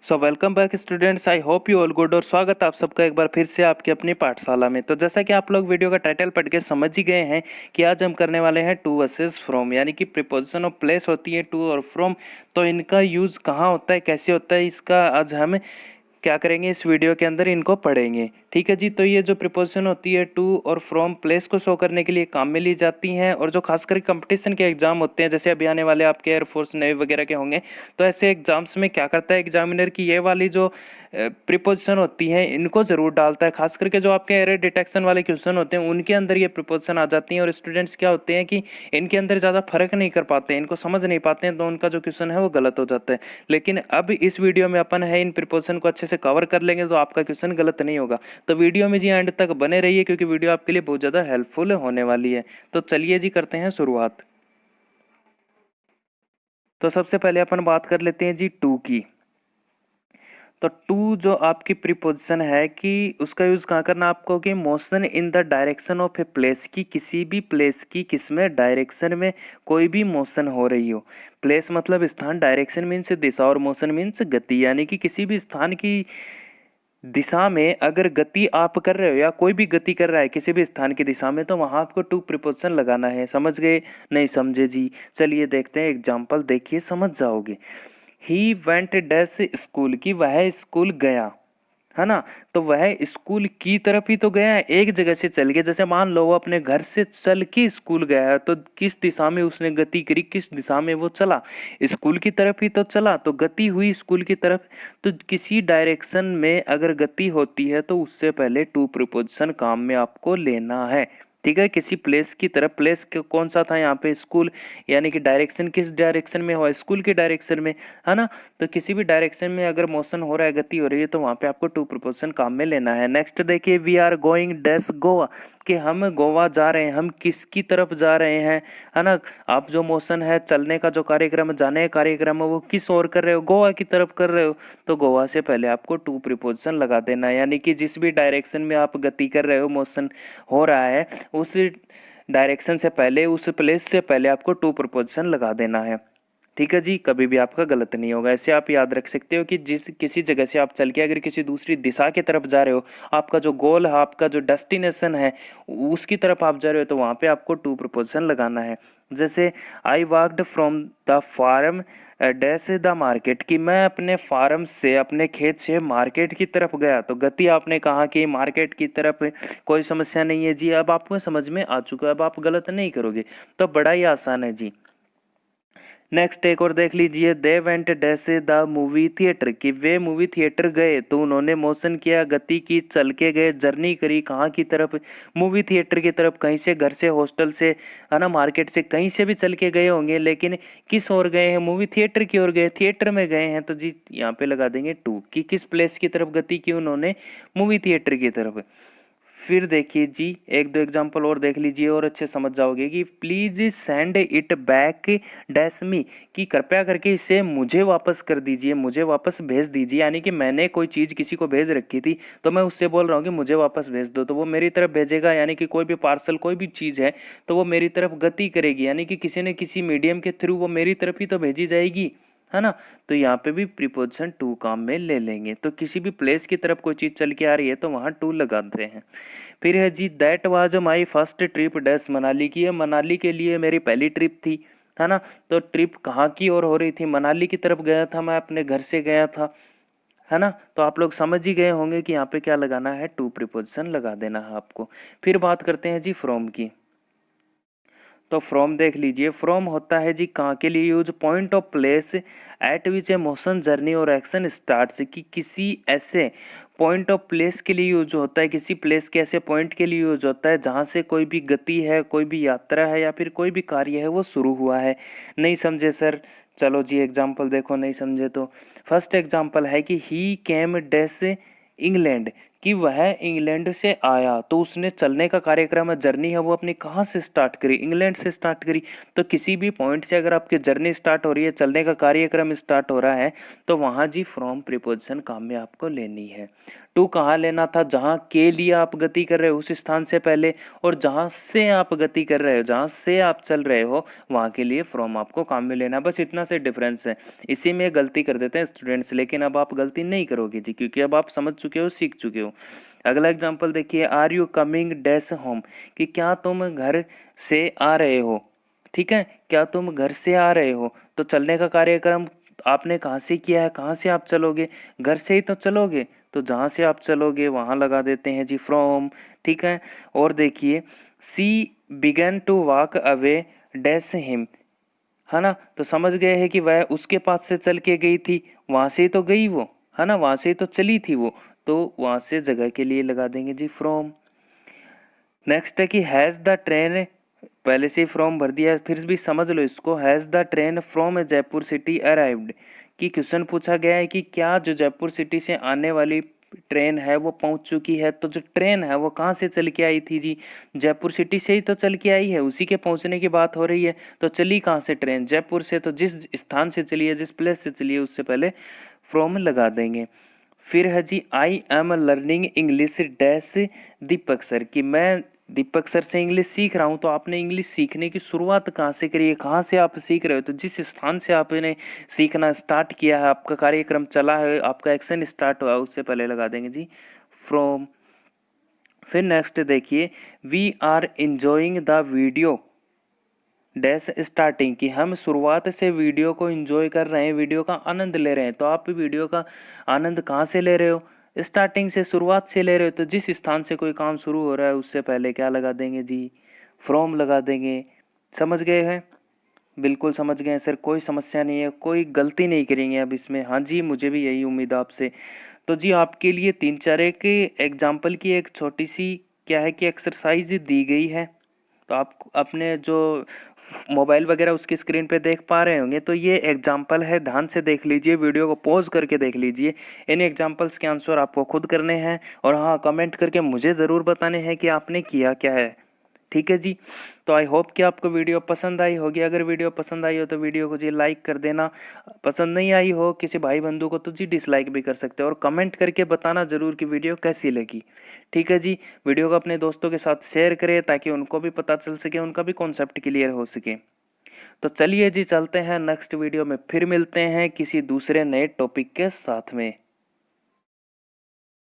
So welcome back students, I hope you all good. और स्वागत आप सबका एक बार फिर से आपकी अपनी पाठशाला में। तो जैसा कि आप लोग वीडियो का टाइटल पढ़ के समझ ही गए हैं कि आज हम करने वाले हैं टू वर्सेस फ्रॉम, यानी कि प्रीपोजिशन ऑफ प्लेस होती है टू और फ्रॉम। तो इनका यूज़ कहाँ होता है, कैसे होता है, इसका आज हम क्या करेंगे, इस वीडियो के अंदर इनको पढ़ेंगे। ठीक है जी। तो ये जो प्रीपोजिशन होती है टू और फ्रॉम प्लेस को शो करने के लिए काम में ली जाती हैं, और जो खासकर कंपटीशन के एग्जाम होते हैं, जैसे अभी आने वाले आपके एयरफोर्स नेवी वगैरह के होंगे, तो ऐसे एग्जाम्स में क्या करता है एग्जामिनर की ये वाली जो प्रीपोजिशन होती है इनको जरूर डालता है। खास करके जो आपके एरर डिटेक्शन वाले क्वेश्चन होते हैं उनके अंदर ये प्रीपोजिशन आ जाती हैं, और स्टूडेंट्स क्या होते हैं कि इनके अंदर ज़्यादा फर्क नहीं कर पाते हैं, इनको समझ नहीं पाते हैं, तो उनका जो क्वेश्चन है वो गलत हो जाता है। लेकिन अब इस वीडियो में अपन है इन प्रीपोजिशन को अच्छे से कवर कर लेंगे तो आपका क्वेश्चन गलत नहीं होगा। तो वीडियो में जी एंड तक बने रहिए, क्योंकि वीडियो आपके लिए बहुत ज़्यादा हेल्पफुल होने वाली है। तो चलिए जी करते हैं शुरुआत। तो सबसे पहले अपन बात कर लेते हैं जी टू की। तो टू जो आपकी प्रीपोजिशन है कि उसका यूज़ कहाँ करना आपको, कि motion in the direction of a place, की किसी भी प्लेस की किसमें डायरेक्शन में कोई भी मोशन हो रही हो। प्लेस मतलब स्थान, डायरेक्शन मीन्स दिशा, और मोशन मीन्स गति, यानी कि किसी भी स्थान की दिशा में अगर गति आप कर रहे हो या कोई भी गति कर रहा है किसी भी स्थान की दिशा में, तो वहां आपको टू प्रीपोजिशन लगाना है। समझ गए? नहीं समझे जी? चलिए देखते हैं एग्जाम्पल, देखिए समझ जाओगे। ही वेंट डैश स्कूल, की वह स्कूल गया, है ना। तो वह स्कूल की तरफ ही तो गया है, एक जगह से चल के। जैसे मान लो वो अपने घर से चल के स्कूल गया है, तो किस दिशा में उसने गति करी, किस दिशा में वो चला, स्कूल की तरफ ही तो चला, तो गति हुई स्कूल की तरफ। तो किसी डायरेक्शन में अगर गति होती है तो उससे पहले टू प्रीपोजिशन काम में आपको लेना है। ठीक है, किसी प्लेस की तरफ, प्लेस कौन सा था यहाँ पे, स्कूल, यानी कि डायरेक्शन किस डायरेक्शन में हुआ, स्कूल की डायरेक्शन में, है ना। तो किसी भी डायरेक्शन में अगर मोशन हो रहा है, गति हो रही है, तो वहां पे आपको टू प्रीपोजिशन काम में लेना है। नेक्स्ट देखिए, we are going dash Goa, कि हम गोवा जा रहे हैं, हम किसकी तरफ जा रहे हैं, है ना। आप जो मोशन है, चलने का जो कार्यक्रम, जाने का कार्यक्रम है, वो किस ओर कर रहे हो, गोवा की तरफ कर रहे हो, तो गोवा से पहले आपको टू प्रीपोजिशन लगा देना है। यानी कि जिस भी डायरेक्शन में आप गति कर रहे हो, मोशन हो रहा है, उस डायरेक्शन से पहले, उस प्लेस से पहले आपको टू प्रीपोजिशन लगा देना है। ठीक है जी, कभी भी आपका गलत नहीं होगा। ऐसे आप याद रख सकते हो कि जिस किसी जगह से आप चल के अगर किसी दूसरी दिशा की तरफ जा रहे हो, आपका जो गोल है, आपका जो डेस्टिनेशन है, उसकी तरफ आप जा रहे हो, तो वहाँ पे आपको टू प्रीपोजिशन लगाना है। जैसे I walked from the farm dash the market, कि मैं अपने फार्म से, अपने खेत से मार्केट की तरफ गया, तो गति आपने कहा कि मार्केट की तरफ। कोई समस्या नहीं है जी, अब आपको समझ में आ चुका है, अब आप गलत नहीं करोगे, तो बड़ा ही आसान है जी। नेक्स्ट एक और देख लीजिए, they went dash the movie theatre, कि वे मूवी थिएटर गए, तो उन्होंने मोशन किया, गति की, चल के गए, जर्नी करी, कहाँ की तरफ, मूवी थिएटर की तरफ। कहीं से, घर से, हॉस्टल से, है ना, मार्केट से, कहीं से भी चल के गए होंगे, लेकिन किस ओर गए हैं, मूवी थिएटर की ओर गए, थिएटर में गए हैं, तो जी यहाँ पे लगा देंगे टू, कि किस प्लेस की तरफ गति की उन्होंने, मूवी थिएटर की तरफ। फिर देखिए जी, एक दो एग्जांपल और देख लीजिए और अच्छे समझ जाओगे, कि please send it back dash मी, कि कृपया करके इसे मुझे वापस कर दीजिए, मुझे वापस भेज दीजिए। यानी कि मैंने कोई चीज़ किसी को भेज रखी थी, तो मैं उससे बोल रहा हूँ कि मुझे वापस भेज दो, तो वो मेरी तरफ भेजेगा। यानी कि कोई भी पार्सल, कोई भी चीज़ है, तो वो मेरी तरफ गति करेगी, यानी कि किसी न किसी मीडियम के थ्रू वो मेरी तरफ ही तो भेजी जाएगी, है ना। तो यहाँ पे भी प्रीपोजिशन टू काम में ले लेंगे। तो किसी भी प्लेस की तरफ कोई चीज़ चल के आ रही है तो वहाँ टू लगाते हैं। फिर है जी, that was my first trip dash Manali की, है मनाली के लिए मेरी पहली ट्रिप थी, है ना। तो ट्रिप कहाँ की ओर हो रही थी, मनाली की तरफ गया था, मैं अपने घर से गया था, है ना। तो आप लोग समझ ही गए होंगे कि यहाँ पे क्या लगाना है, टू प्रीपोजिशन लगा देना है आपको। फिर बात करते हैं जी फ्रॉम की। तो फ्रॉम देख लीजिए, फ्रॉम होता है जी कहाँ के लिए use, point of place at which A motion, journey और एक्शन स्टार्ट्स, कि किसी ऐसे पॉइंट ऑफ प्लेस के लिए यूज होता है, किसी प्लेस के ऐसे पॉइंट के लिए यूज होता है जहाँ से कोई भी गति है, कोई भी यात्रा है, या फिर कोई भी कार्य है वो शुरू हुआ है। नहीं समझे सर? चलो जी एग्जाम्पल देखो, नहीं समझे तो फर्स्ट एग्जाम्पल है कि ही केम डैश इंग्लैंड, कि वह इंग्लैंड से आया तो उसने चलने का कार्यक्रम है, जर्नी है, वो अपनी कहाँ से स्टार्ट करी, इंग्लैंड से स्टार्ट करी। तो किसी भी पॉइंट से अगर आपकी जर्नी स्टार्ट हो रही है, चलने का कार्यक्रम स्टार्ट हो रहा है, तो वहाँ जी फ्रॉम प्रीपोजिशन काम में आपको लेनी है। टू कहाँ लेना था, जहाँ के लिए आप गति कर रहे हो उस स्थान से पहले, और जहाँ से आप गति कर रहे हो, जहाँ से आप चल रहे हो, वहाँ के लिए फ्रॉम आपको काम में लेना। बस इतना से डिफरेंस है। इसी में गलती कर देते हैं स्टूडेंट्स, लेकिन अब आप गलती नहीं करोगे जी, क्योंकि अब आप समझ चुके हो, सीख चुके हो। अगला एग्जाम्पल देखिए, are you coming dash home, कि क्या तुम घर से आ रहे हो। ठीक है, क्या तुम घर से आ रहे हो, तो चलने का कार्यक्रम आपने कहाँ से किया है, कहाँ से आप चलोगे, घर से ही तो चलोगे, तो जहाँ से आप चलोगे वहाँ लगा देते हैं जी फ्रॉम। ठीक है, और देखिए, she began to walk away dash him, है ना, तो समझ गए हैं कि वह उसके पास से चल के गई थी, वहां से ही तो गई वो, है ना, वहां से ही तो चली थी वो, तो वहां से जगह के लिए लगा देंगे जी फ्रॉम। नेक्स्ट है कि हैज़ द ट्रेन, पहले से ही फ्रॉम भर दिया है, फिर भी समझ लो इसको, has the train from Jaipur city arrived, कि क्वेश्चन पूछा गया है कि क्या जो जयपुर सिटी से आने वाली ट्रेन है वो पहुंच चुकी है, तो जो ट्रेन है वो कहाँ से चल के आई थी जी, जयपुर सिटी से ही तो चल के आई है, उसी के पहुंचने की बात हो रही है। तो चली कहाँ से ट्रेन, जयपुर से, तो जिस स्थान से चली है, जिस प्लेस से चली है, उससे पहले फ्रॉम लगा देंगे। फिर है जी, I am learning English dash Deepak sir, कि मैं दीपक सर से इंग्लिश सीख रहा हूँ। तो आपने इंग्लिश सीखने की शुरुआत कहाँ से करी है, कहाँ से आप सीख रहे हो, तो जिस स्थान से आपने सीखना स्टार्ट किया है, आपका कार्यक्रम चला है, आपका एक्शन स्टार्ट हुआ है, उससे पहले लगा देंगे जी फ्रॉम। फिर नेक्स्ट देखिए, we are enjoying the video dash starting, कि हम शुरुआत से वीडियो को एंजॉय कर रहे हैं, वीडियो का आनंद ले रहे हैं। तो आप वीडियो का आनंद कहाँ से ले रहे हो, स्टार्टिंग से, शुरुआत से ले रहे हो। तो जिस स्थान से कोई काम शुरू हो रहा है उससे पहले क्या लगा देंगे जी, फ्रॉम लगा देंगे। समझ गए हैं, बिल्कुल समझ गए हैं सर, कोई समस्या नहीं है, कोई गलती नहीं करेंगे अब इसमें। हाँ जी, मुझे भी यही उम्मीद है आपसे। तो जी आपके लिए तीन चार एक एग्जाम्पल की एक छोटी सी क्या है कि एक्सरसाइज दी गई है। तो आप अपने जो मोबाइल वगैरह उसकी स्क्रीन पे देख पा रहे होंगे, तो ये एग्जाम्पल है, ध्यान से देख लीजिए, वीडियो को पॉज करके देख लीजिए। इन एग्जाम्पल्स के आंसर आपको खुद करने हैं, और हाँ, कमेंट करके मुझे ज़रूर बताने हैं कि आपने किया क्या है। ठीक है जी, तो आई होप कि आपको वीडियो पसंद आई होगी। अगर वीडियो पसंद आई हो तो वीडियो को जी लाइक कर देना, पसंद नहीं आई हो किसी भाई बंधु को तो जी डिसलाइक भी कर सकते हो, और कमेंट करके बताना ज़रूर कि वीडियो कैसी लगी। ठीक है जी, वीडियो को अपने दोस्तों के साथ शेयर करें ताकि उनको भी पता चल सके, उनका भी कॉन्सेप्ट क्लियर हो सके। तो चलिए जी, चलते हैं नेक्स्ट वीडियो में, फिर मिलते हैं किसी दूसरे नए टॉपिक के साथ में।